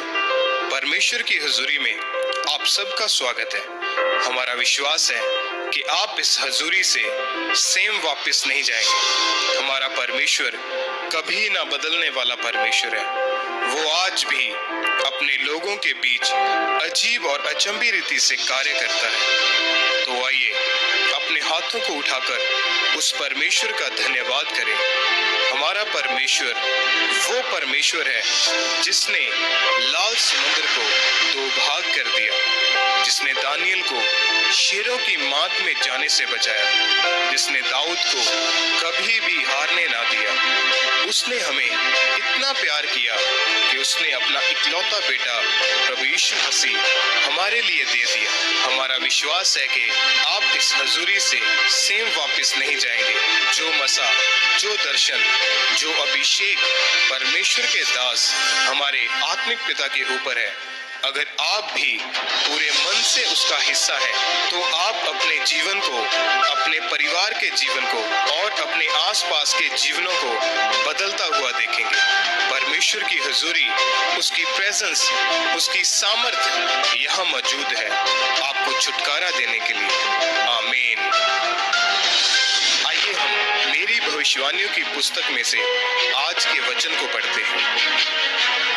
परमेश्वर की हुजूरी में आप सबका स्वागत है। हमारा विश्वास है कि आप इस हुजूरी से सेम वापस नहीं जाएंगे। हमारा परमेश्वर कभी ना बदलने वाला परमेश्वर है। वो आज भी अपने लोगों के बीच अजीब और अचंभी रीति से कार्य करता है। तो आइए अपने हाथों को उठाकर उस परमेश्वर का धन्यवाद करें। हमारा परमेश्वर वो परमेश्वर है जिसने लाल समुद्र को दो भाग कर दिया, जिसने दानियल को शेरों की माद में जाने से बचाया, जिसने दाऊद को कभी भी हारने ना दिया। उसने हमें इतना प्यार किया कि उसने अपना इकलौता बेटा प्रभु यीशु मसीह हमारे लिए दे दिया। हमारा विश्वास है कि आप इस हुजूरी से सेम वापस नहीं जाएंगे। जो मसा, जो दर्शन, जो अभिषेक परमेश्वर के दास हमारे आत्मिक पिता के ऊपर है, अगर आप भी पूरे मन से उसका हिस्सा है तो आप अपने जीवन को, अपने परिवार के जीवन को और अपने आसपास के जीवनों को बदलता हुआ देखेंगे। परमेश्वर की हुजूरी, उसकी प्रेजेंस, उसकी सामर्थ्य यहाँ मौजूद है आपको छुटकारा देने के लिए। आमीन। आइए हम मेरी भविष्यवाणियों की पुस्तक में से आज के वचन को पढ़ते हैं।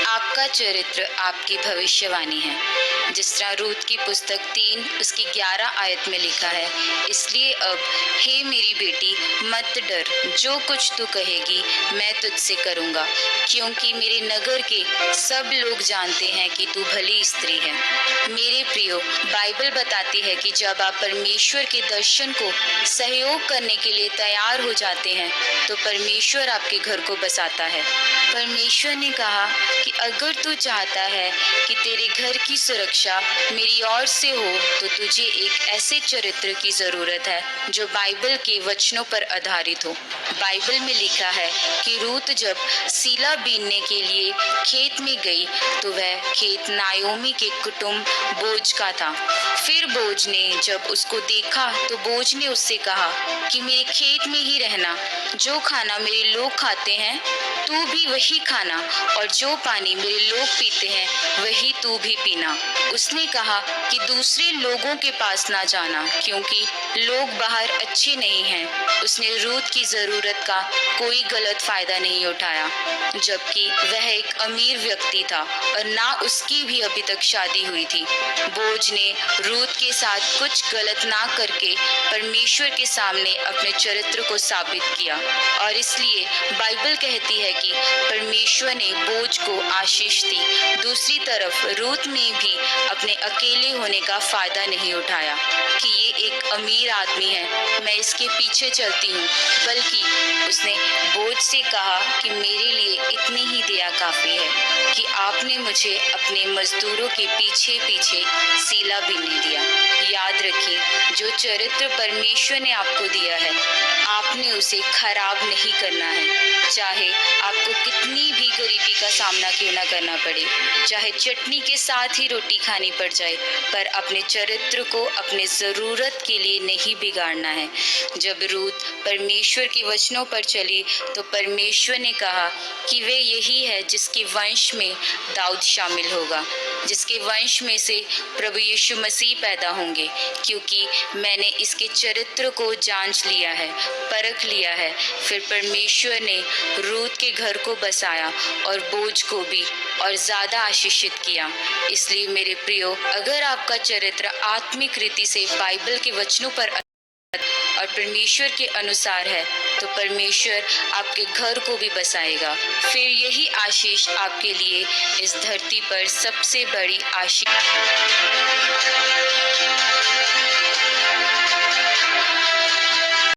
आपका चरित्र आपकी भविष्यवाणी है। जिस तरह रूत की पुस्तक 3 उसकी 11 आयत में लिखा है, इसलिए अब हे मेरी बेटी मत डर, जो कुछ तू कहेगी मैं तुझसे करूँगा, क्योंकि मेरे नगर के सब लोग जानते हैं कि तू भली स्त्री है। मेरे प्रियो, बाइबल बताती है कि जब आप परमेश्वर के दर्शन को सहयोग करने के लिए तैयार हो जाते हैं तो परमेश्वर आपके घर को बसाता है। परमेश्वर ने कहा कि अगर तू चाहता है कि तेरे घर की सुरक्षा मेरी ओर से हो तो तुझे एक ऐसे चरित्र की जरूरत है जो बाइबल के वचनों पर आधारित हो। बाइबल में लिखा है कि रूत जब सीला बीनने के लिए खेत में गई तो वह खेत नायोमी के कुटुंब बोझ का था। फिर बोझ ने जब उसको देखा तो बोझ ने उससे कहा कि मेरे खेत में ही रहना, जो खाना मेरे लोग खाते हैं तू भी वही खाना, और जो पानी मेरे लोग पीते हैं वही तू भी पीना। उसने कहा कि दूसरे लोगों के पास ना जाना, क्योंकि लोग बाहर अच्छे नहीं हैं। उसने रूत की जरूरत का कोई गलत फायदा नहीं उठाया, जबकि वह एक अमीर व्यक्ति था और ना उसकी भी अभी तक शादी हुई थी। बोझ ने रूत के साथ कुछ गलत ना करके परमेश्वर के सामने अपने चरित्र को साबित किया, और इसलिए बाइबल कहती है कि परमेश्वर ने बोझ को आशीष दी। दूसरी तरफ रूत ने भी अपने अकेले होने का फायदा नहीं उठाया कि ये एक अमीर आदमी है, मैं इसके पीछे चलती हूँ, बल्कि उसने बोझ से कहा कि मेरे लिए इतनी ही दया काफी है कि आपने मुझे अपने मजदूरों के पीछे पीछे सीला बीनने दिया। याद रखिए, जो चरित्र परमेश्वर ने आपको दिया है आपने उसे खराब नहीं करना है। चाहे आपको कितनी भी गरीबी का सामना क्यों ना करना पड़े, चाहे चटनी के साथ ही रोटी खानी पड़ जाए, पर अपने चरित्र को अपने ज़रूरत के लिए नहीं बिगाड़ना है। जब रूत परमेश्वर के वचनों पर चली तो परमेश्वर ने कहा कि वे यही है जिसके वंश में दाऊद शामिल होगा, जिसके वंश में से प्रभु यीशु मसीह पैदा होंगे, क्योंकि मैंने इसके चरित्र को जांच लिया है, परख लिया है। फिर परमेश्वर ने रूत के घर को बसाया और बोझ को भी और ज़्यादा आशीषित किया। इसलिए मेरे प्रियो, अगर आपका चरित्र आत्मिक रीति से बाइबल के वचनों पर और परमेश्वर के अनुसार है तो परमेश्वर आपके घर को भी बसाएगा। फिर यही आशीष आपके लिए इस धरती पर सबसे बड़ी आशीष।